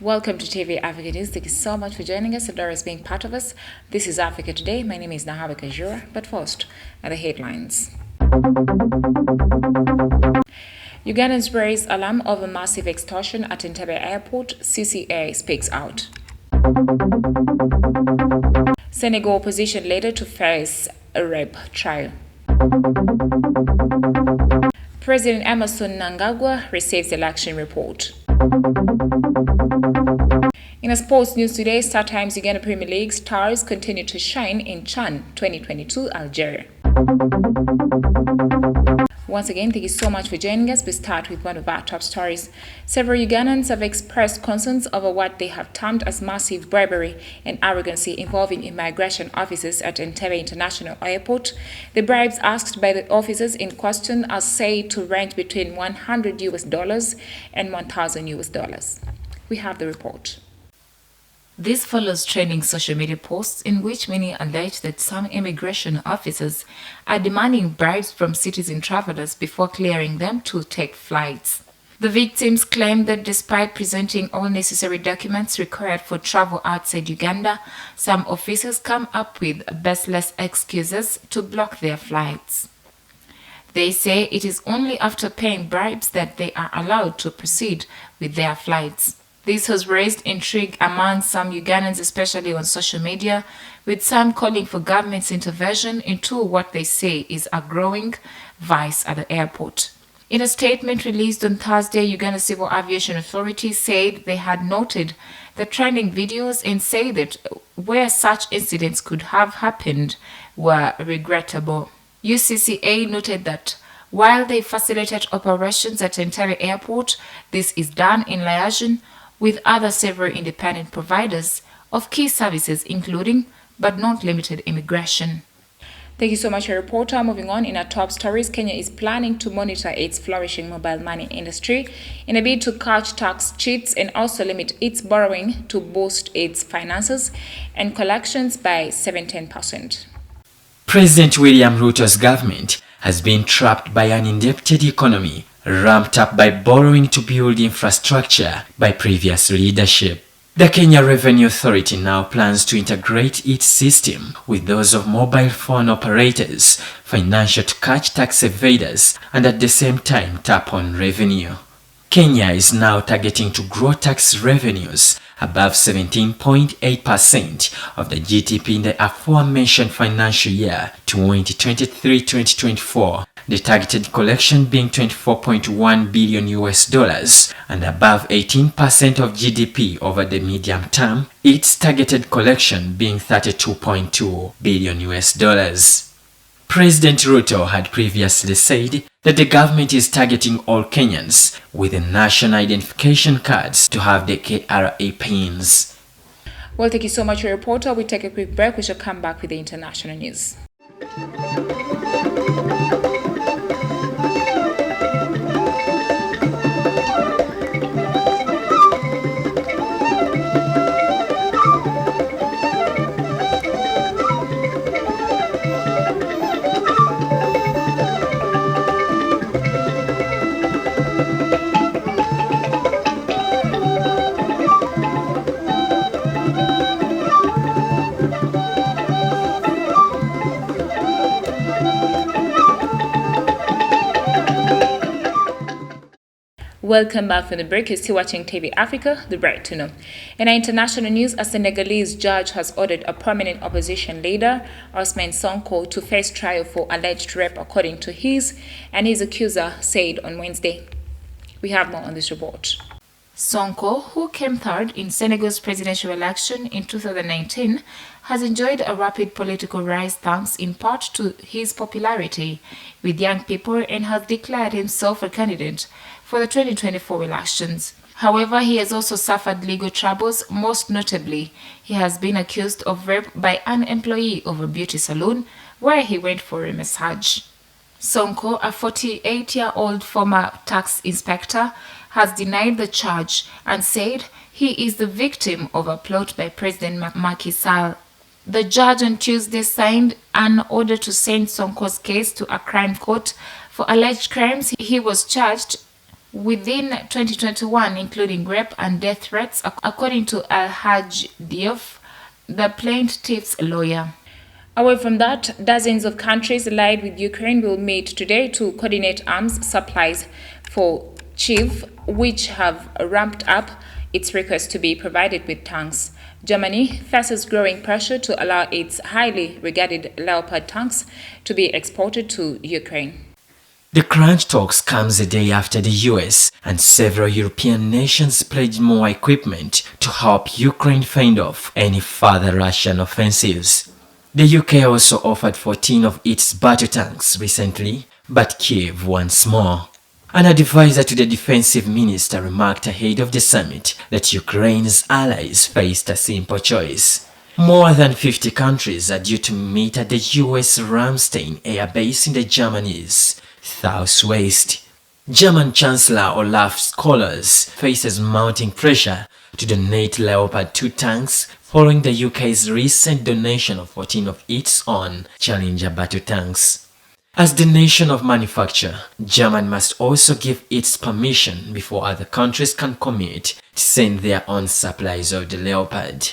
Welcome to TV Africa News. Thank you so much for joining us and Doris being part of us. This is Africa Today. My name is Nahabe Kajura, but first are the headlines. Ugandans raise alarm over massive extortion at Entebbe Airport. CCA speaks out. Senegal opposition leader to face a rape trial. President Emmerson Mnangagwa receives election report. In a sports news today, StarTimes Uganda Premier League stars continue to shine in CHAN 2022 Algeria. Once again, thank you so much for joining us. We start with one of our top stories. Several Ugandans have expressed concerns over what they have termed as massive bribery and arrogancy involving immigration officers at Entebbe International Airport. The bribes asked by the officers in question are said to range between $100 and $1,000. We have the report. This follows trending social media posts in which many allege that some immigration officers are demanding bribes from citizen travelers before clearing them to take flights. The victims claim that despite presenting all necessary documents required for travel outside Uganda, some officers come up with baseless excuses to block their flights. They say it is only after paying bribes that they are allowed to proceed with their flights. This has raised intrigue among some Ugandans, especially on social media, with some calling for government's intervention into what they say is a growing vice at the airport. In a statement released on Thursday, Uganda Civil Aviation Authority said they had noted the trending videos and say that where such incidents could have happened were regrettable. UCCA noted that while they facilitate operations at Entebbe Airport, this is done in liaison with other several independent providers of key services, including but not limited immigration. Thank you so much, reporter. Moving on, in our top stories, Kenya is planning to monitor its flourishing mobile money industry in a bid to catch tax cheats and also limit its borrowing to boost its finances and collections by 17%. President William Ruto's government has been trapped by an indebted economy ramped up by borrowing to build infrastructure by previous leadership. The Kenya Revenue Authority now plans to integrate its system with those of mobile phone operators, financial to catch tax evaders, and at the same time tap on revenue. Kenya is now targeting to grow tax revenues above 17.8% of the GDP in the aforementioned financial year 2023-2024. The targeted collection being $24.1 billion and above 18% of GDP over the medium term, its targeted collection being $32.2 billion. President Ruto had previously said that the government is targeting all Kenyans with the national identification cards to have the KRA pins. Well, thank you so much, reporter. We take a quick break. We shall come back with the international news. Welcome back from the break. You're still watching TV Africa, the bright to know. In our international news, a Senegalese judge has ordered a prominent opposition leader, Ousmane Sonko, to face trial for alleged rape, according to his and his accuser said on Wednesday. We have more on this report. Sonko, who came third in Senegal's presidential election in 2019, has enjoyed a rapid political rise thanks in part to his popularity with young people and has declared himself a candidate for the 2024 elections. However, he has also suffered legal troubles. Most notably, he has been accused of rape by an employee of a beauty salon where he went for a massage. Sonko, a 48-year-old former tax inspector, has denied the charge and said he is the victim of a plot by President Macky Sall. The judge on Tuesday signed an order to send Sonko's case to a crime court for alleged crimes he was charged within 2021, including rape and death threats, according to Al-Haj Diouf, the plaintiff's lawyer. Away from that, dozens of countries allied with Ukraine will meet today to coordinate arms supplies for Kyiv, which have ramped up its request to be provided with tanks. Germany faces growing pressure to allow its highly regarded Leopard tanks to be exported to Ukraine. The crunch talks comes a day after the US and several European nations pledged more equipment to help Ukraine fend off any further Russian offensives. The UK also offered 14 of its battle tanks recently, but Kyiv wants more. An advisor to the defensive minister remarked ahead of the summit that Ukraine's allies faced a simple choice. More than 50 countries are due to meet at the US Ramstein air base in the Germany's southwest. German Chancellor Olaf Scholz faces mounting pressure to donate Leopard 2 tanks following the UK's recent donation of 14 of its own Challenger battle tanks. As the nation of manufacture, Germany must also give its permission before other countries can commit to send their own supplies of the Leopard.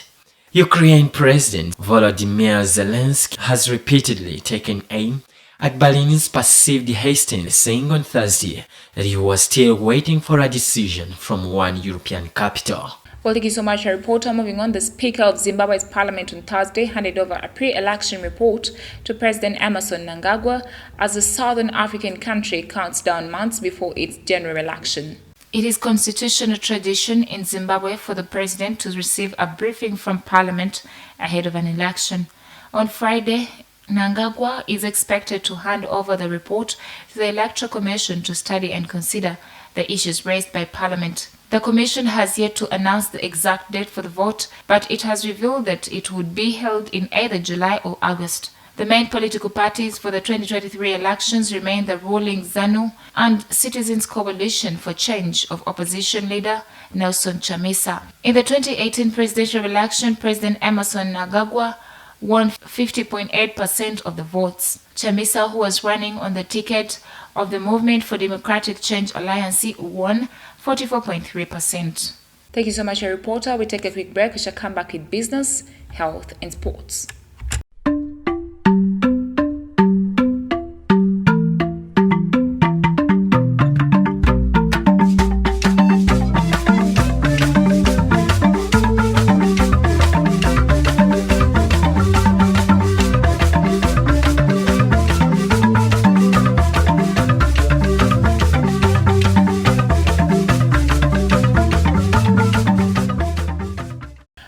Ukraine President Volodymyr Zelensky has repeatedly taken aim at Berlin's perceived hastening, saying on Thursday that he was still waiting for a decision from one European capital. Well, thank you so much, our reporter. Moving on, the Speaker of Zimbabwe's parliament on Thursday handed over a pre-election report to President Emmerson Mnangagwa as the Southern African country counts down months before its general election. It is constitutional tradition in Zimbabwe for the president to receive a briefing from parliament ahead of an election. On Friday, Mnangagwa is expected to hand over the report to the Electoral Commission to study and consider the issues raised by Parliament. The Commission has yet to announce the exact date for the vote, but it has revealed that it would be held in either July or August. The main political parties for the 2023 elections remain the ruling ZANU and Citizens Coalition for Change of opposition leader Nelson Chamisa. In the 2018 presidential election, President Emmerson Mnangagwa won 50.8% of the votes. Chamisa, who was running on the ticket of the Movement for Democratic Change Alliance, won 44.3%. Thank you so much, our reporter. We take a quick break. We shall come back with business, health, and sports.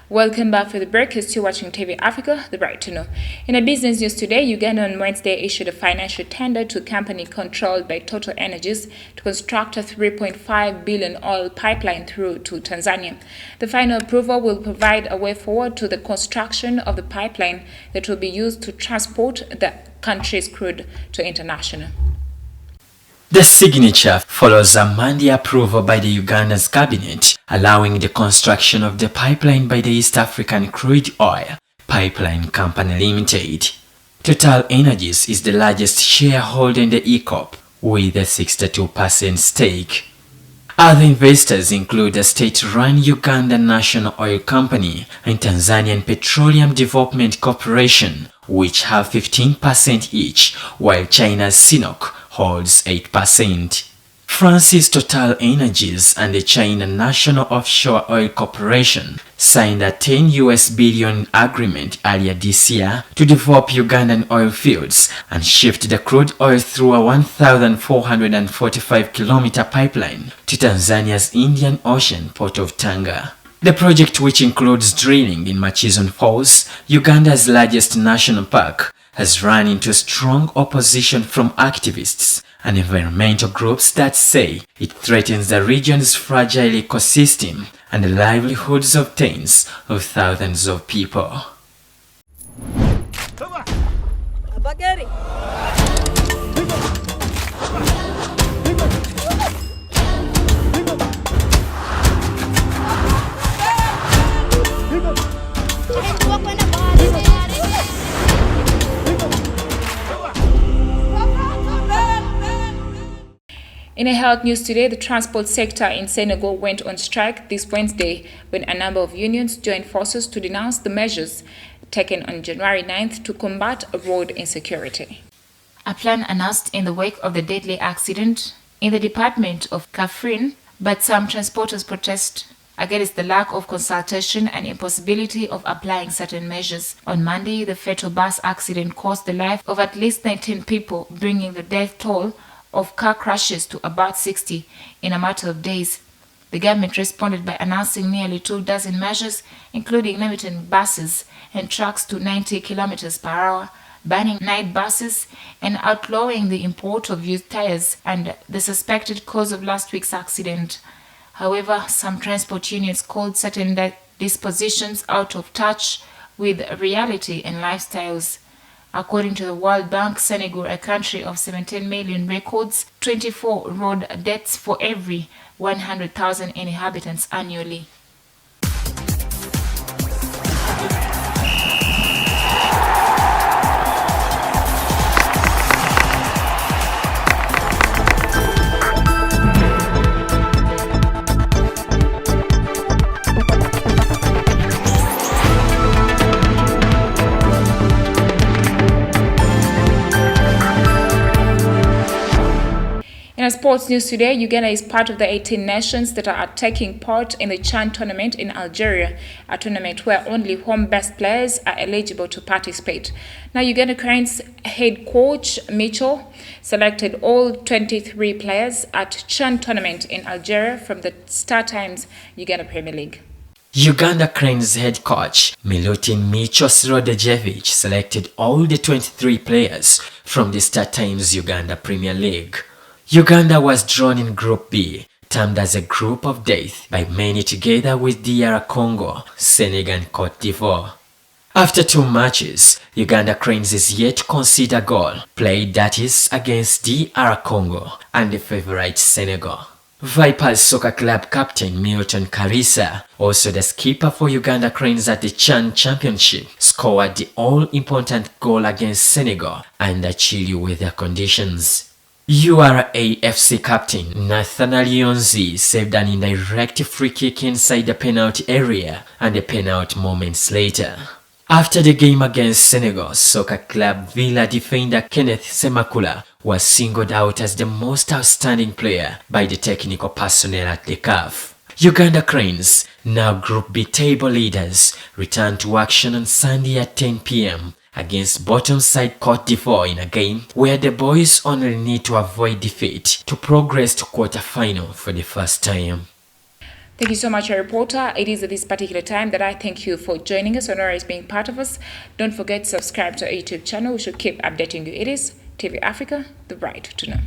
Welcome back for the break. You're still watching TV Africa, the right to know. In a business news today, Uganda on Wednesday issued a financial tender to a company controlled by Total Energies to construct a 3.5 billion oil pipeline through to Tanzania. The final approval will provide a way forward to the construction of the pipeline that will be used to transport the country's crude to international. The signature follows a Monday approval by the Uganda's cabinet, allowing the construction of the pipeline by the East African Crude Oil Pipeline Company Limited. Total Energies is the largest shareholder in the EACOP, with a 62% stake. Other investors include the state-run Uganda National Oil Company and Tanzanian Petroleum Development Corporation, which have 15% each, while China's CNOOC holds 8%. France's Total Energies and the China National Offshore Oil Corporation signed a $10 billion agreement earlier this year to develop Ugandan oil fields and shift the crude oil through a 1,445-kilometer pipeline to Tanzania's Indian Ocean port of Tanga. The project, which includes drilling in Machizon Falls, Uganda's largest national park, has run into strong opposition from activists and environmental groups that say it threatens the region's fragile ecosystem and the livelihoods of tens of thousands of people. In In a health news today, the transport sector in Senegal went on strike this Wednesday when a number of unions joined forces to denounce the measures taken on January 9th to combat road insecurity. A plan announced in the wake of the deadly accident in the department of Kaffrine, but some transporters protest against the lack of consultation and impossibility of applying certain measures. On Monday, the fatal bus accident cost the life of at least 19 people, bringing the death toll of car crashes to about 60 in a matter of days. The government responded by announcing nearly 24 measures, including limiting buses and trucks to 90 kilometers per hour, banning night buses, and outlawing the import of used tires and the suspected cause of last week's accident. However, some transport unions called certain dispositions out of touch with reality and lifestyles. According to the World Bank, Senegal, a country of 17 million, records 24 road deaths for every 100,000 inhabitants annually. In sports news today, Uganda is part of the 18 nations that are taking part in the CHAN tournament in Algeria, a tournament where only home-based players are eligible to participate. Now, Uganda Cranes head coach Mitchell selected all 23 players at CHAN tournament in Algeria from the Star Times Uganda Premier League. Uganda Cranes head coach Milutin Michos Rodejevic selected all the 23 players from the Star Times Uganda Premier League. Uganda was drawn in Group B, termed as a group of death by many, together with DR Congo, Senegal and Cote d'Ivoire. After 2 matches, Uganda Cranes is yet to concede a goal, played that is against DR Congo and the favourite Senegal. Vipers Soccer Club captain Milton Kalisa, also the skipper for Uganda Cranes at the CHAN Championship, scored the all-important goal against Senegal under chilly weather conditions. URAFC captain Nathaniel Yonzi saved an indirect free kick inside the penalty area and a penalty moments later. After the game against Senegal, Soccer Club Villa defender Kenneth Semakula was singled out as the most outstanding player by the technical personnel at the CAF. Uganda Cranes, now Group B table leaders, return to action on Sunday at 10 p.m. against bottom side Cote d'Ivoire in a game where the boys only need to avoid defeat to progress to quarter-final for the first time. Thank you so much, our reporter. It is at this particular time that I thank you for joining us and always being part of us. Don't forget to subscribe to our YouTube channel. We should keep updating you. It is TV Africa, the right to know.